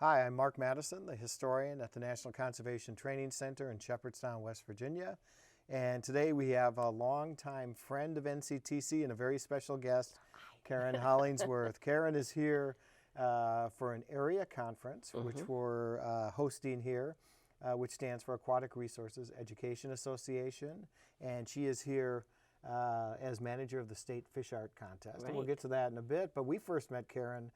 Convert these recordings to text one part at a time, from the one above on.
Hi, I'm Mark Madison, the historian at the National Conservation Training Center in Shepherdstown, West Virginia. And today we have a longtime friend of NCTC and a very special guest, Karen Hollingsworth. Karen is here for an area conference, which we're hosting here, which stands for Aquatic Resources Education Association. And she is here as manager of the State Fish Art Contest. Right. And we'll get to that in a bit. But we first met Karen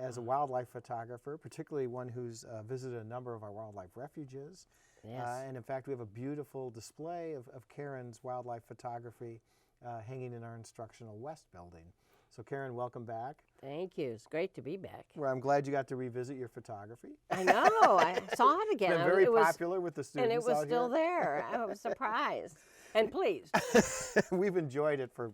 as a wildlife photographer, particularly one who's visited a number of our wildlife refuges. Yes. And in fact, we have a beautiful display of Karen's wildlife photography hanging in our Instructional West building. So Karen, welcome back. Thank you. It's great to be back. Well, I'm glad you got to revisit your photography. I know. I saw it again. It's been very popular with the students. And it was out still here. there. I was surprised and pleased. We've enjoyed it for,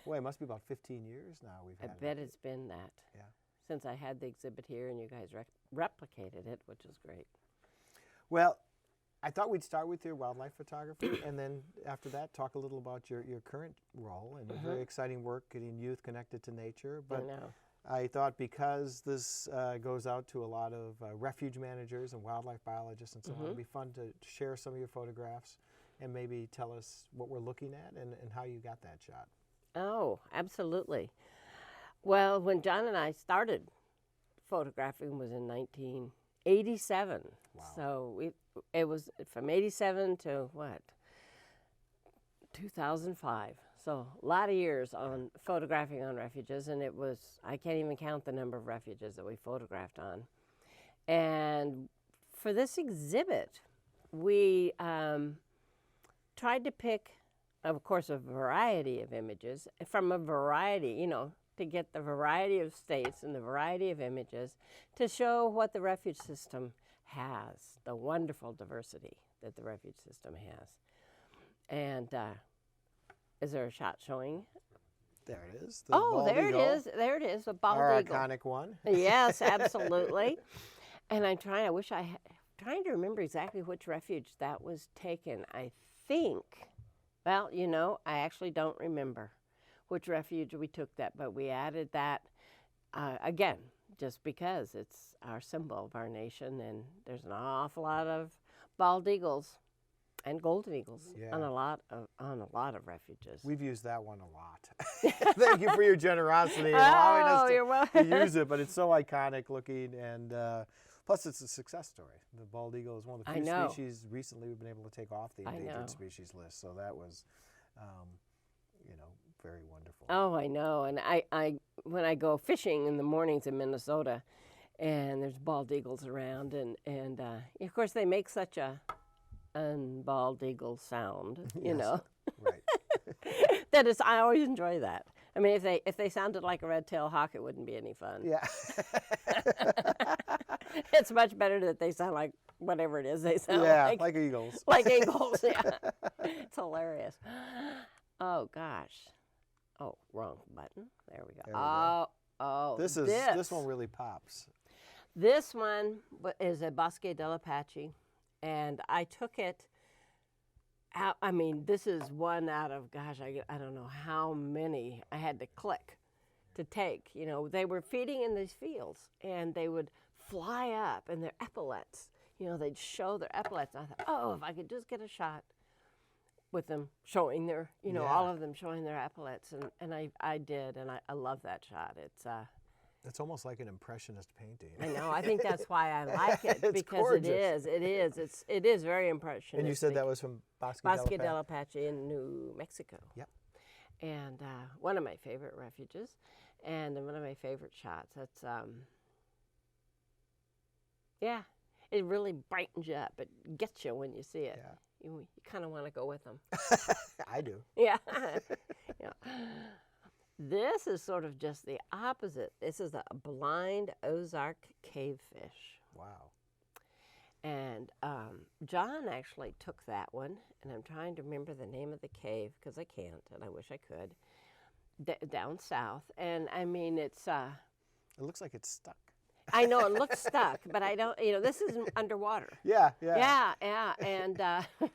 boy, it must be about 15 years now we've I had bet it. it's been that. Yeah. Since I had the exhibit here and you guys replicated it, which is great. Well, I thought we'd start with your wildlife photography and then after that talk a little about your current role and your very exciting work getting youth connected to nature. But I know. I thought because this goes out to a lot of refuge managers and wildlife biologists and so on, it'd be fun to share some of your photographs and maybe tell us what we're looking at and how you got that shot. Oh, absolutely. Well, when John and I started photographing was in 1987. Wow. So it was from 87 to what? 2005. So a lot of years on photographing on refuges, and it was, I can't even count the number of refuges that we photographed on. And for this exhibit, we tried to pick, of course, a variety of images from a variety, you know, to get the variety of states and the variety of images to show what the refuge system has, the wonderful diversity that the refuge system has. And is there a shot showing? There it is. Oh, there it is. There it is, the bald Our eagle. iconic one. Yes, absolutely. And I'm trying to remember exactly which refuge that was taken. I think, well, you know, I actually don't remember which refuge we took that, but we added that again, just because it's our symbol of our nation, and there's an awful lot of bald eagles and golden eagles on a lot of refuges. We've used that one a lot. Thank you for your generosity in allowing us you're welcome. to use it, but it's so iconic looking, and plus it's a success story. The bald eagle is one of the I few know. species recently we've been able to take off the I know. endangered species list, so that was, you know, very wonderful. Oh, I know. And I when I go fishing in the mornings in Minnesota, and there's bald eagles around, and of course they make such a bald eagle sound, you know. Right. That is, I always enjoy that. I mean, if they sounded like a red-tailed hawk, it wouldn't be any fun. Yeah. It's much better that they sound like whatever it is they sound like eagles. Like eagles, yeah. It's hilarious. Oh, gosh. Oh, wrong button. There we go. There we go. Oh, This one really pops. This one is a Bosque dell'Apache, and I took it out. I mean, this is one out of, gosh, I don't know how many I had to click to take. You know, they were feeding in these fields, and they would fly up, and their epaulets, you know, they'd show their epaulets. I thought, oh, if I could just get a shot with them showing their, you know, all of them showing their epaulets, and I did, and I love that shot. It's almost like an impressionist painting. I know. I think that's why I like it It's because gorgeous. it is very impressionistic. And you said that was from Bosque dell'Apache in New Mexico. Yep. And one of my favorite refuges, and one of my favorite shots. That's yeah, it really brightens you up. It gets you when you see it. Yeah. You kind of want to go with them. I do. Yeah. Yeah. This is sort of just the opposite. This is a blind Ozark cavefish. Wow. And John actually took that one, and I'm trying to remember the name of the cave because I can't, and I wish I could, down south. And I mean, it's... It looks like it's stuck. I know it looks stuck, but I don't, you know, this is underwater. Yeah. Yeah, and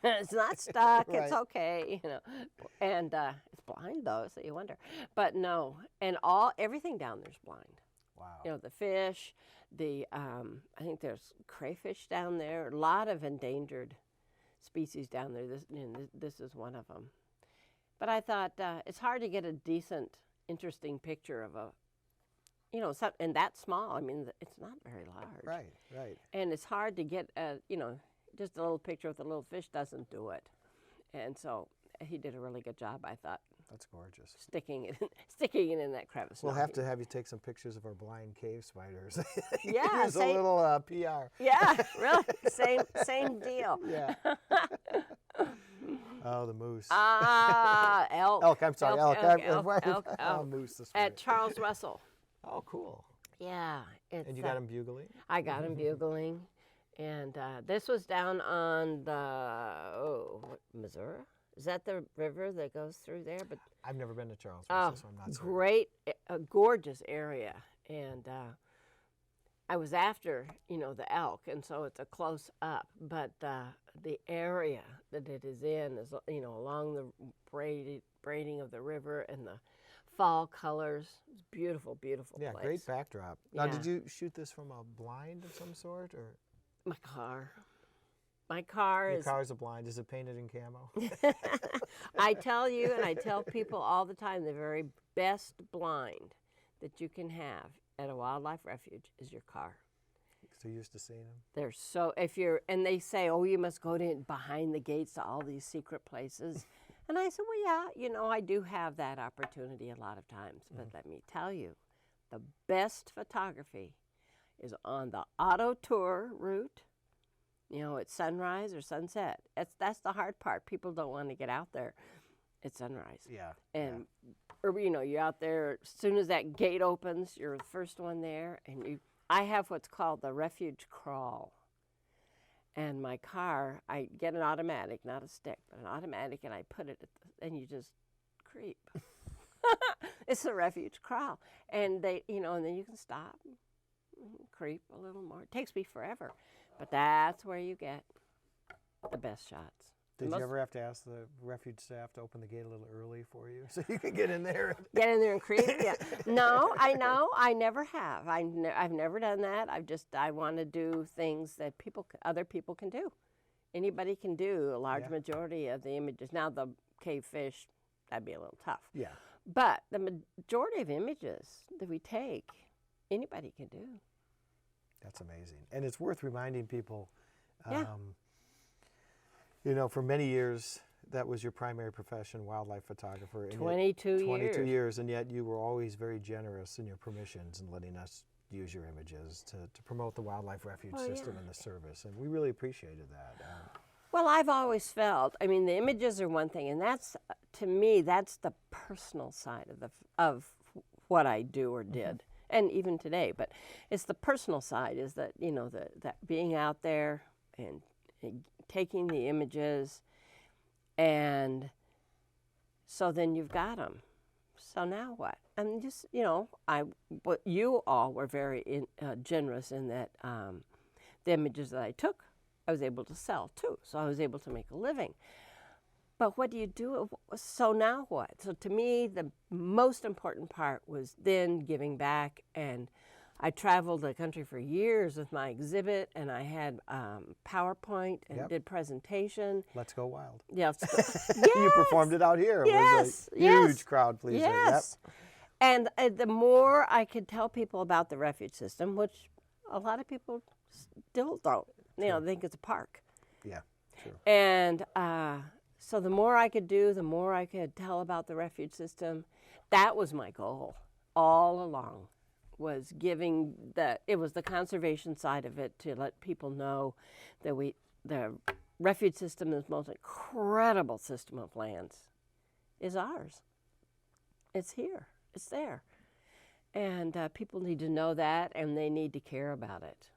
it's not stuck, Right. it's okay, you know. And it's blind though, so you wonder. But no, and everything down there's blind. Wow. The fish, I think there's crayfish down there, a lot of endangered species down there. This is one of them. But I thought it's hard to get a decent, interesting picture of and that small. I mean, it's not very large. Right. And it's hard to get, just a little picture with a little fish doesn't do it. And so he did a really good job, I thought. That's gorgeous. Sticking it in that crevice. We'll have to have you take some pictures of our blind cave spiders. Yeah, Here's a little PR. Yeah, really, same deal. Yeah. Oh, the moose. Elk. Elk. I'm sorry, elk. Elk. Moose this At Charles Russell. Oh, cool. Yeah. And you got him bugling? I got him bugling, and this was down on the Missouri. Is that the river that goes through there? But I've never been to Charles Russell, so I'm not certain. Great, a gorgeous area, and I was after the elk, and so it's a close up. But the area that it is in is along the braiding of the river and the fall colors. It's beautiful, beautiful place. Yeah, great backdrop. Now, did you shoot this from a blind of some sort, or? My car. Your car's a blind. Is it painted in camo? I tell you, and I tell people all the time, the very best blind that you can have at a wildlife refuge is your car. So you're used to seeing them? They're so, and they say, oh, you must go behind the gates to all these secret places. And I said, well, yeah, I do have that opportunity a lot of times. But let me tell you, the best photography is on the auto tour route. At sunrise or sunset. That's the hard part. People don't want to get out there at sunrise. Yeah. And or you're out there as soon as that gate opens. You're the first one there, and I have what's called the Refuge Crawl. And my car, I get an automatic, not a stick, but an automatic, and I put it and you just creep. It's the Refuge Crawl, and and then you can stop, creep a little more. It takes me forever. But that's where you get the best shots. Did you ever have to ask the refuge staff to open the gate a little early for you so you could get in there? Get in there and creep? Yeah. No, I know. I never have. I've never done that. I want to do things that other people can do. Anybody can do a large majority of the images. Now, the cave fish, that'd be a little tough. Yeah. But the majority of images that we take, anybody can do. That's amazing. And it's worth reminding people, Yeah. For many years, that was your primary profession, wildlife photographer. 22 years. 22 years, and yet you were always very generous in your permissions and letting us use your images to promote the wildlife refuge system and the service. And we really appreciated that. Well, I've always felt, the images are one thing, and that's, to me, that's the personal side of what I do or did. And even today, but it's the personal side is that, that being out there and taking the images, and so then you've got them. So now what? And just, but you all were very generous in that the images that I took, I was able to sell too. So I was able to make a living. But what do you do? So now what? So to me, the most important part was then giving back. And I traveled the country for years with my exhibit, and I had PowerPoint and did presentation. Let's Go Wild. Yes. You performed it out here. It was a huge crowd pleaser. Yes. Yep. And the more I could tell people about the refuge system, which a lot of people still don't, think it's a park. Yeah, true. And so the more I could do, the more I could tell about the refuge system. That was my goal all along, was it was the conservation side of it, to let people know that the refuge system, this most incredible system of lands, is ours. It's here. It's there. And people need to know that, and they need to care about it.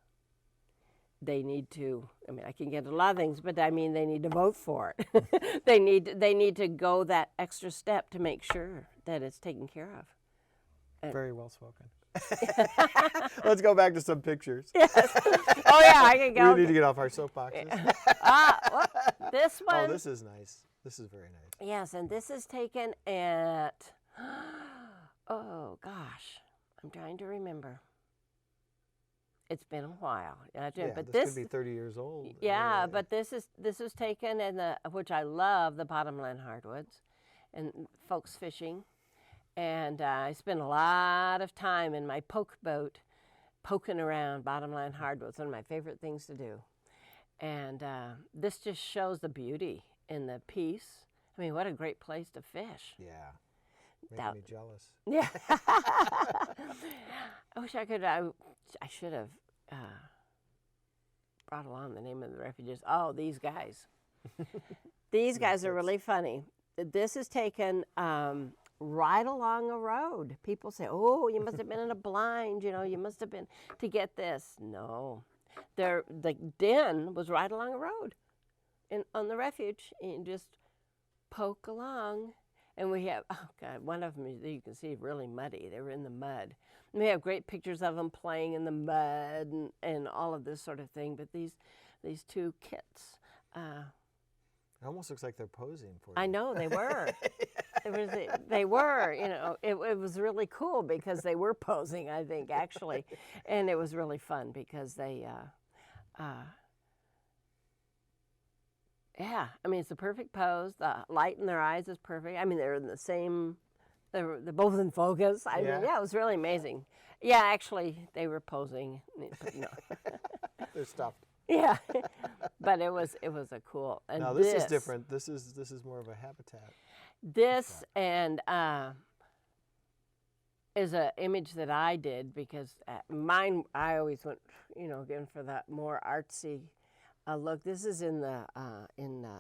They need to, I can get a lot of things, but they need to vote for it. They need to go that extra step to make sure that it's taken care of. Very well spoken. Let's go back to some pictures. Yes. Oh yeah, I can go. We need to get off our soapboxes. This one. Oh, this is nice. This is very nice. Yes, and this is taken at, oh gosh, I'm trying to remember. It's been a while. Yeah, but this could be 30 years old. Yeah, but this is taken in which I love, the bottomland hardwoods, and folks fishing, and I spend a lot of time in my poke boat, poking around bottomland hardwoods. One of my favorite things to do, and this just shows the beauty and the peace. I mean, what a great place to fish. Yeah, making me jealous. Yeah. I wish I could. I should have brought along the name of the refuges. Oh, these guys. These guys are really funny. This is taken right along a road. People say, "Oh, you must have been in a blind. You must have been to get this." No, the den was right along a road, on the refuge, and just poke along. And we have, oh God, one of them you can see really muddy. They were in the mud. And we have great pictures of them playing in the mud and all of this sort of thing. But these two kits. It almost looks like they're posing for you. I know, they were. They were, it was really cool because they were posing, I think, actually. And it was really fun because they, yeah, I mean, it's the perfect pose. The light in their eyes is perfect. I mean, they're in the same, they're both in focus. I mean, yeah, it was really amazing. Yeah, actually, they were posing. But no. They're stuffed. Yeah, but it was a cool. And now this is different. This is more of a habitat. This and is an image that I did because mine. I always went, again for that more artsy look. This is in the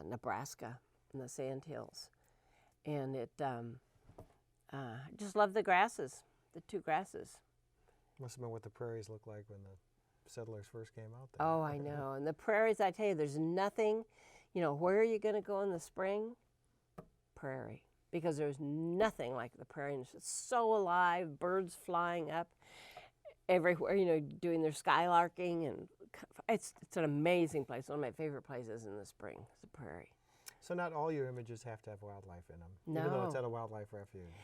Nebraska in the Sandhills, and it just love the grasses, the two grasses. Must have been what the prairies looked like when the settlers first came out there. Oh, I know. And the prairies, I tell you, there's nothing, where are you going to go in the spring? Prairie. Because there's nothing like the prairie. It's just so alive, birds flying up everywhere, doing their skylarking. And it's an amazing place. One of my favorite places in the spring is the prairie. So not all your images have to have wildlife in them, no. Even though it's at a wildlife refuge.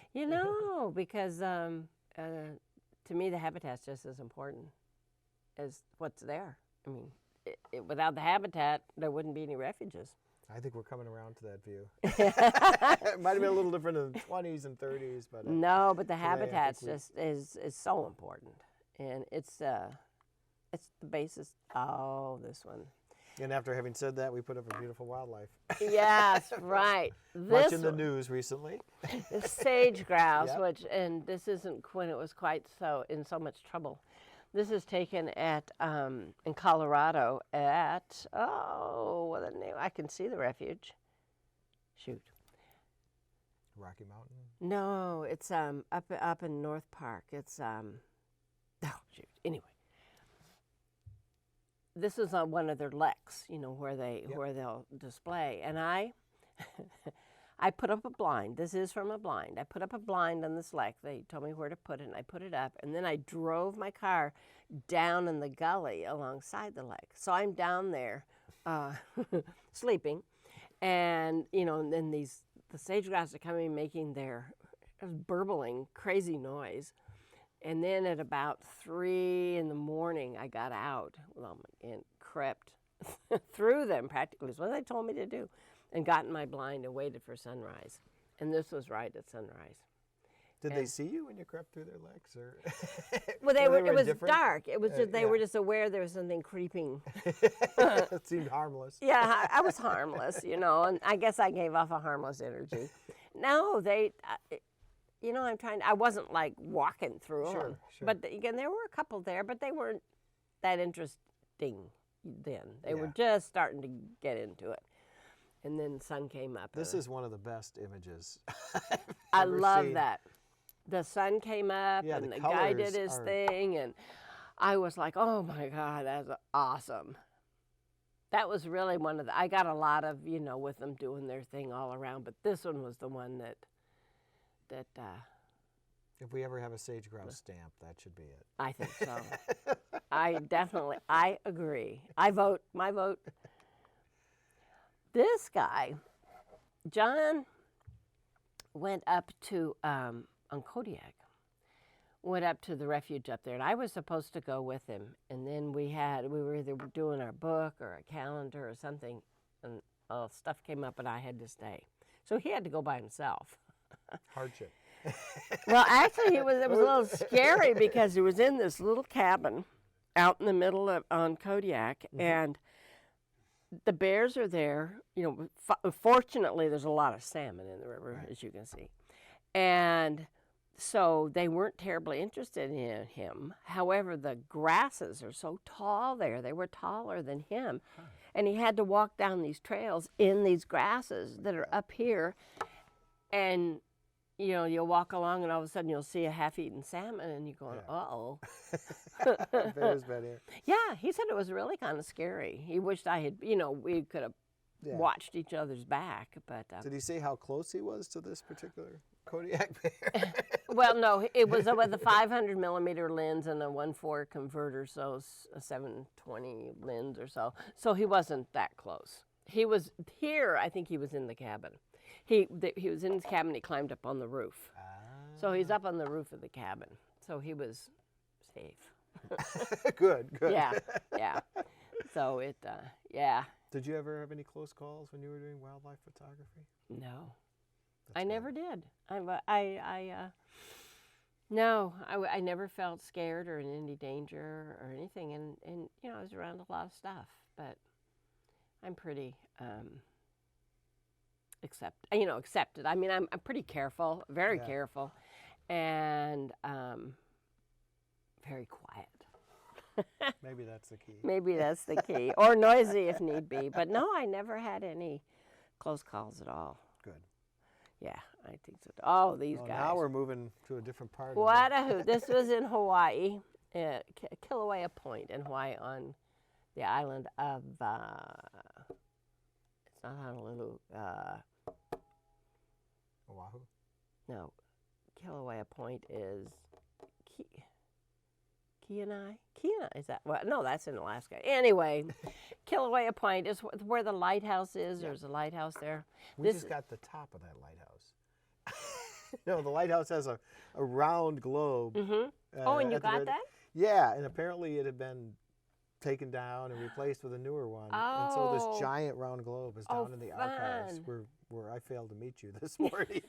Because to me, the habitat's just as important as what's there. I mean, without the habitat, there wouldn't be any refuges. I think we're coming around to that view. It might have been a little different in the 20s and 30s, but no, but the habitat's just is so important, and it's the basis. Oh, this one. And after having said that, we put up a beautiful wildlife. Yes, right. Much in the news recently. The sage grouse, Yep. and this isn't when it was quite in so much trouble. This is taken at in Colorado at what a name! I can see the refuge. Shoot. Rocky Mountain. No, it's up in North Park. It's oh shoot. Anyway, this is on one of their leks, where they'll display, and I put up a blind. This is from a blind. I put up a blind on this lek. They told me where to put it, and I put it up. And then I drove my car down in the gully alongside the lek. So I'm down there sleeping, and and then the sage grouse are coming, making their burbling, crazy noise. And then at about 3 in the morning, I got out and crept through them practically. It's what they told me to do. And got in my blind and waited for sunrise. And this was right at sunrise. Did they see you when you crept through their legs, or? Well, it was dark. It was just they were just aware there was something creeping. It seemed harmless. Yeah, I was harmless, and I guess I gave off a harmless energy. No, I wasn't like walking through them. Sure. But again, there were a couple there, but they weren't that interesting then. They were just starting to get into it. And then the sun came up. This is one of the best images I love that. The sun came up, Yeah, and the the guy did colors his are- thing, and I was like, oh my God, that's awesome. That was really one of I got a lot of, with them doing their thing all around, but this one was the one that If we ever have a sage grouse stamp, that should be it. I think so. I agree. My vote. This guy, John, went up to on Kodiak went up to the refuge up there, and I was supposed to go with him. And then we were either doing our book or a calendar or something, and stuff came up, and I had to stay. So he had to go by himself. Hardship. Well, actually, it was a little scary because he was in this little cabin out in the middle on Kodiak, and the bears are there. You know, fortunately, there's a lot of salmon in the river, as you can see, and so they weren't terribly interested in him. However, the grasses are so tall there; they were taller than him, and he had to walk down these trails in these grasses that are up here, and you know, you'll walk along and all of a sudden you'll see a half-eaten salmon and you're going, uh-oh. Bears been here. Yeah, he said it was really kind of scary. He wished we could have watched each other's back. But did he say how close he was to this particular Kodiak bear? Well, no, it was with a 500 millimeter lens and a 1.4 converter, so a 720 lens or so. So he wasn't that close. He was here, I think he was in the cabin. He was in his cabin. He climbed up on the roof, so he's up on the roof of the cabin. So he was safe. Good. Yeah. So Did you ever have any close calls when you were doing wildlife photography? No, That's I good. never did. I never felt scared or in any danger or anything. And you know, I was around a lot of stuff, but I'm pretty. Accepted. I mean, I'm pretty careful, very careful, and very quiet. Maybe that's the key. Maybe that's the key, or noisy if need be. But no, I never had any close calls at all. Good. Yeah, I think so. Oh, these guys. Now we're moving to a different part. What a hoot! This was in Hawaii, Kilauea Point in Hawaii, on the island of. It's not Honolulu. Oahu? No, Kilauea Point is Kenai? Is that what? No, that's in Alaska. Anyway, Kilauea Point is where the lighthouse is. Yeah. There's a lighthouse there. We just got the top of that lighthouse. No, the lighthouse has a round globe. Mm-hmm. And you got that? Yeah, and apparently it had been taken down and replaced with a newer one. Oh. And so this giant round globe is down in the archives where I failed to meet you this morning.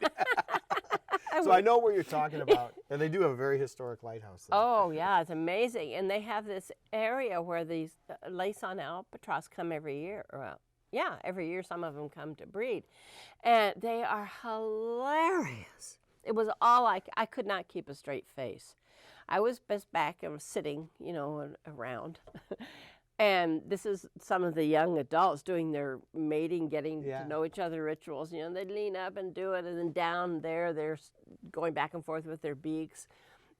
So I know where you're talking about, and they do have a very historic lighthouse there. Oh, yeah, it's amazing. And they have this area where these Laysan albatross come every year. Every year some of them come to breed. And they are hilarious. It was all I could not keep a straight face. I was best back and was sitting, around. And this is some of the young adults doing their mating, getting to know each other rituals. They'd lean up and do it, and then down there, they're going back and forth with their beaks.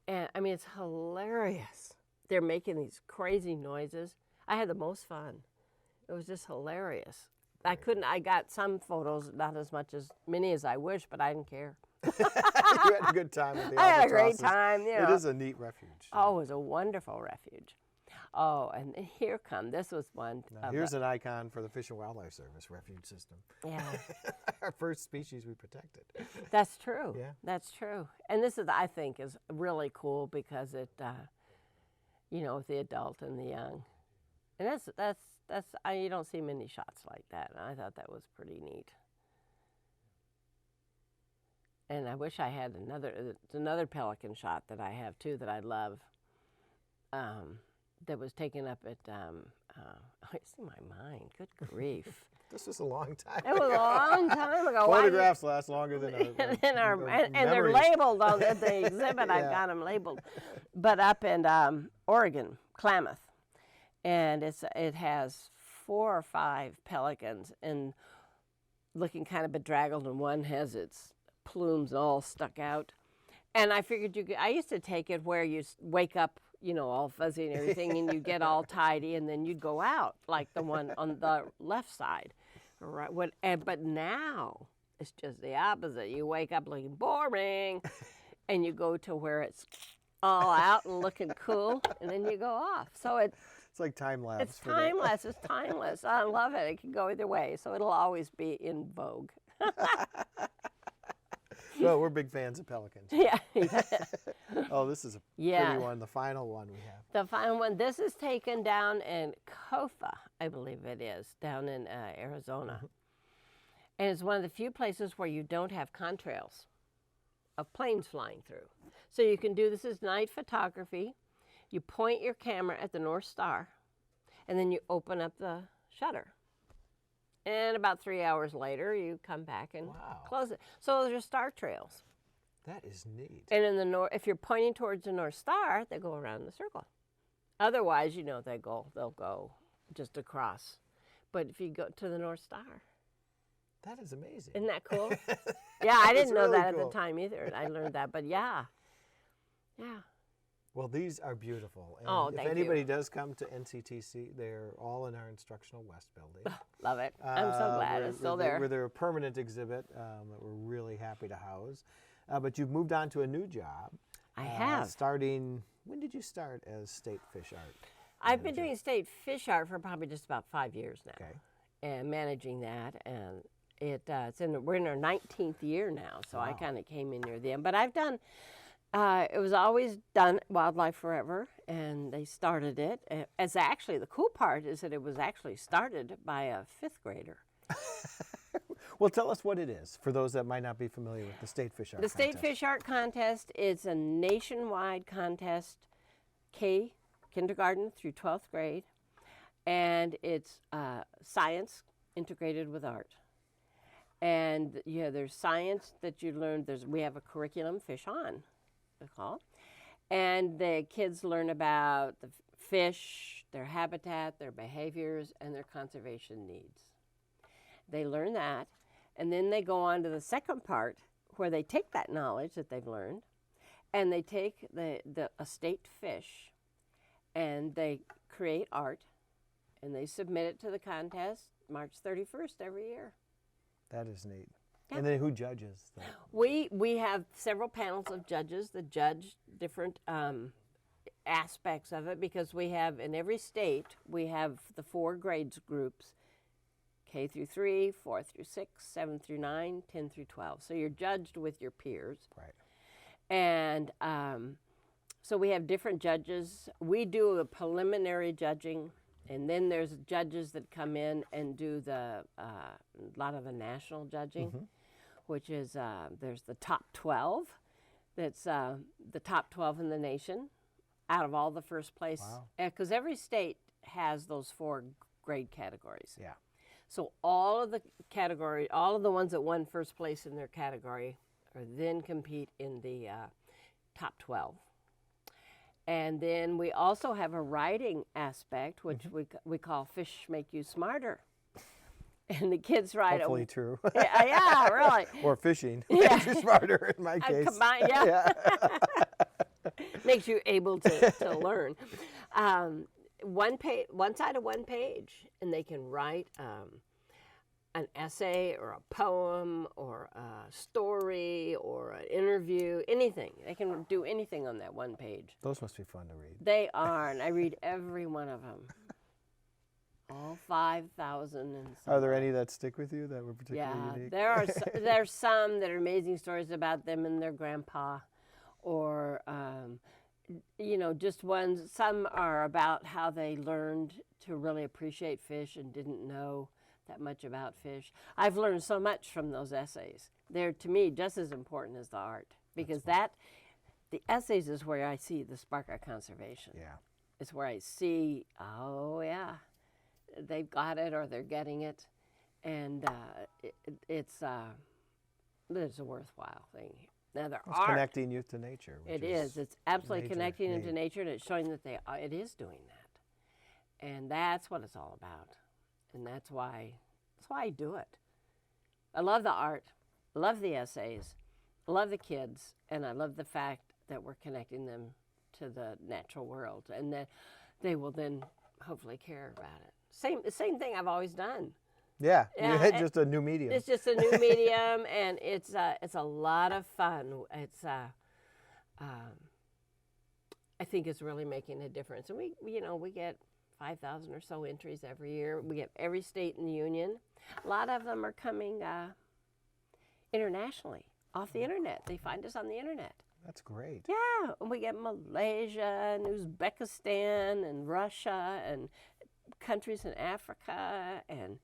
And, I mean, it's hilarious. They're making these crazy noises. I had the most fun. It was just hilarious. I got some photos, not as many as I wish, but I didn't care. You had a good time with the albatrosses. I had a great time. It is a neat refuge. Oh, it was a wonderful refuge. Oh, and here this was one. Now, here's an icon for the Fish and Wildlife Service refuge system. Yeah. Our first species we protected. That's true. Yeah. That's true. And this I think is really cool because it, with the adult and the young. And you don't see many shots like that. And I thought that was pretty neat. And I wish I had another pelican shot that I have too that I love. That was taken up at, it's in my mind, good grief. This was a long time ago. It was a long time ago. Photographs last longer than our and they're labeled on the exhibit. I've got them labeled. But up in Oregon, Klamath, and it has 4 or 5 pelicans and looking kind of bedraggled, and one has its plumes all stuck out. And I figured I used to take it where you wake up, all fuzzy and everything, and you get all tidy, and then you'd go out like the one on the left side. Right? But now it's just the opposite. You wake up looking boring, and you go to where it's all out and looking cool, and then you go off. So it's like time lapse. It's timeless. It's timeless. I love it. It can go either way, so it'll always be in vogue. Well, we're big fans of pelicans. Yeah. Oh, this is a Yeah. pretty one, the final one we have. The final one, this is taken down in Kofa, I believe it is, down in Arizona. And it's one of the few places where you don't have contrails of planes flying through. So you can do this as night photography. You point your camera at the North Star, and then you open up the shutter. And about 3 hours later, you come back and close it. So those are star trails. That is neat. And in the if you're pointing towards the North Star, they go around the circle. Otherwise, you know, they'll go just across. But if you go to the North Star. That is amazing. Isn't that cool? Yeah, I didn't know really that cool. at the time either. I learned that, but yeah. Well, these are beautiful. And Oh, if thank anybody you. does come to NCTC, they're all in our Instructional West building. Love it. I'm so glad it's still there. They're a permanent exhibit that we're really happy to house. But you've moved on to a new job. I have. Starting, when did you start as state fish art? I've been doing state fish art for probably just about 5 years now. Okay. And managing that, and we're in our 19th year now, so I kind of came in near the end. But I've done, it was always done Wildlife Forever, and they started it. As actually, the cool part is that it was actually started by a 5th grader. Well, tell us what it is for those that might not be familiar with the State Fish Art The Contest. State Fish Art Contest is a nationwide contest, kindergarten through 12th grade, and it's science integrated with art. And yeah, there's science that you learn. We have a curriculum, Fish On, it's called, and the kids learn about the fish, their habitat, their behaviors, and their conservation needs. They learn that, and then they go on to the second part where they take that knowledge that they've learned, and they take a state fish, and they create art, and they submit it to the contest March 31st every year. That is neat. Yeah. And then who judges that? We have several panels of judges that judge different aspects of it, because we have, in every state, we have the 4 grades groups, K through 3, 4 through 6, 7 through 9, 10 through 12. So you're judged with your peers. Right. And so we have different judges. We do a preliminary judging, and then there's judges that come in and do a lot of the national judging, which is there's the top 12. That's the top 12 in the nation out of all the first place. Wow. Because every state has those 4 grade categories. Yeah. So all of the ones that won first place in their category then compete in the top 12. And then we also have a writing aspect, which we call Fish Make You Smarter. And the kids write. Hopefully true. Yeah, really. Or fishing. Yeah. Makes you smarter in my case. Combine, yeah. Makes you able to learn. One side of one page, and they can write an essay or a poem or a story or an interview, anything. They can do anything on that one page. Those must be fun to read. They are, and I read every one of them. All 5,000 and some. Are there any that stick with you that were particularly unique? There's some that are amazing stories about them and their grandpa, or just ones. Some are about how they learned to really appreciate fish and didn't know that much about fish. I've learned so much from those essays. They're, to me, just as important as the art, because the essays is where I see the spark of conservation. Yeah. It's where I see, oh yeah, they've got it or they're getting it, and it's a worthwhile thing. Now it's connecting youth to nature. It is. It's absolutely connecting them to nature, and it's showing that it is doing that, and that's what it's all about, and that's why I do it. I love the art, I love the essays, I love the kids, and I love the fact that we're connecting them to the natural world, and that they will then hopefully care about it. Same thing I've always done. Yeah, it's just a new medium. It's just a new medium, and it's a lot of fun. It's I think it's really making a difference. And we get 5,000 or so entries every year. We get every state in the union. A lot of them are coming internationally. off the internet. They find us on the internet. That's great. Yeah, and we get Malaysia and Uzbekistan and Russia and countries in Africa, and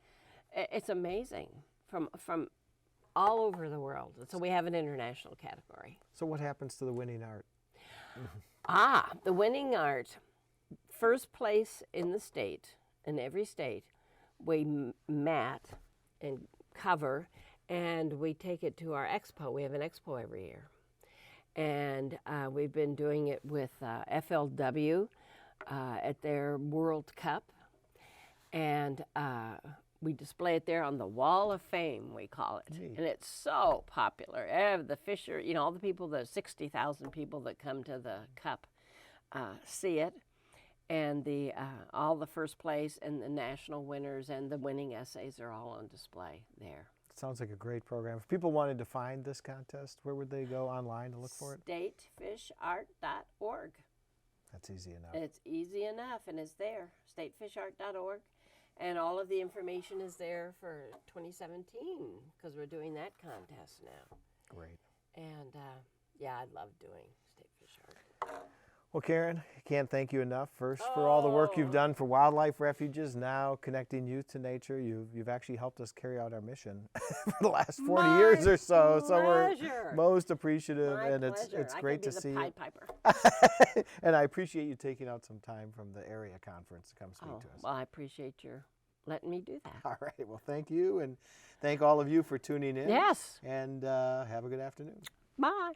it's amazing from all over the world. So we have an international category. So what happens to the winning art? The winning art, first place in the state, in every state, we mat and cover, and we take it to our expo. We have an expo every year. And we've been doing it with FLW at their World Cup. And we display it there on the Wall of Fame, we call it. Neat. And it's so popular. The Fisher, all the people, the 60,000 people that come to the Cup see it. And all the first place and the national winners and the winning essays are all on display there. Sounds like a great program. If people wanted to find this contest, where would they go online to look for it? Statefishart.org. That's easy enough. It's easy enough, and it's there, statefishart.org. And all of the information is there for 2017, because we're doing that contest now. Great. And, I love doing State Fish Art. Well, Karen, I can't thank you enough. First, for all the work you've done for wildlife refuges, now connecting youth to nature. You've actually helped us carry out our mission for the last 40 years or so. So we're most appreciative, and it's great to see you. And I appreciate you taking out some time from the area conference to come speak to us. Well, I appreciate your letting me do that. All right. Well, thank you, and thank all of you for tuning in. Yes. And have a good afternoon. Bye.